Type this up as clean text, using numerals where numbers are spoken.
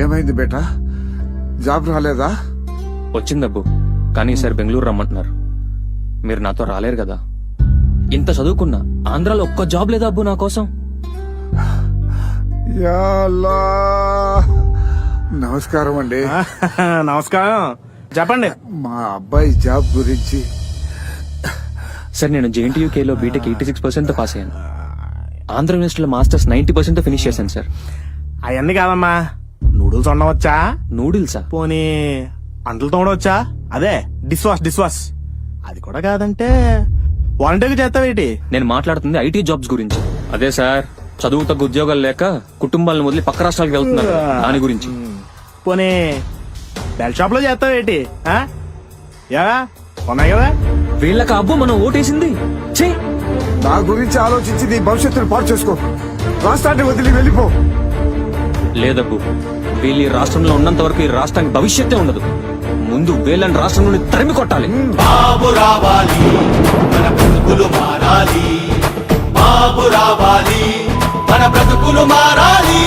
ఏమైంది బేటా? జాబ్ రాలేదా? వచ్చిందబ్బు, కానీ ఈసారి బెంగళూరు రమ్మంటున్నారు. మీరు నాతో రాలేరు కదా. ఇంత చదువుకున్నా ఆంధ్రాలో ఒక్క జాబ్ లేదా అబ్బు నా కోసం? యా అల్లా. నమస్కారం అండి. నమస్కారం, చెప్పండి. మా అబ్బాయి జాబ్ గురించి. సార్, నేను JNTUKలో బీటెక్ 86% తో పాస్ అయ్యాను. ఆంధ్ర యూనివర్సిటీలో మాస్టర్స్ 90% తో ఫినిష్ చేశాను సార్. అవన్నీ కాదమ్మా, నూడిల్స్ వండవచ్చా? నూడిల్సా? పోనీ అంటలు తోడవచ్చా? అదే డిష్ వాష్. అది కూడా కాదంటే వాలంటీర్గా చేస్తావేటి? నేను మాట్లాడుతుంది IT జాబ్స్ గురించి. అదే సార్, చదువు తగ్గ ఉద్యోగాలు లేక కుటుంబాలను వదిలి పక్క రాష్ట్రాలకు వెళ్తున్నారు, దాని గురించి. పోనీ బెల్ షాప్ లో చేస్తావేటి? ఉన్నాయి కదా. వీళ్ళకి అబ్బు మనం ఓటేసింది. ఛీ! నా గురించి ఆలోచించి నీ భవిష్యత్తును పాడు చేసుకో. రాష్ట్రాన్ని వదిలి వెళ్ళిపో. లేదబ్బు, వీళ్ళు ఈ రాష్ట్రంలో ఉన్నంత వరకు ఈ రాష్ట్రానికి భవిష్యత్తే ఉండదు. ముందు వీళ్ళని రాష్ట్రం నుండి తరిమి కొట్టాలి. బాబు రావాలి, మన బ్రతుకులు మారాలి. బాబు రావాలి, మన బ్రతుకులు మారాలి.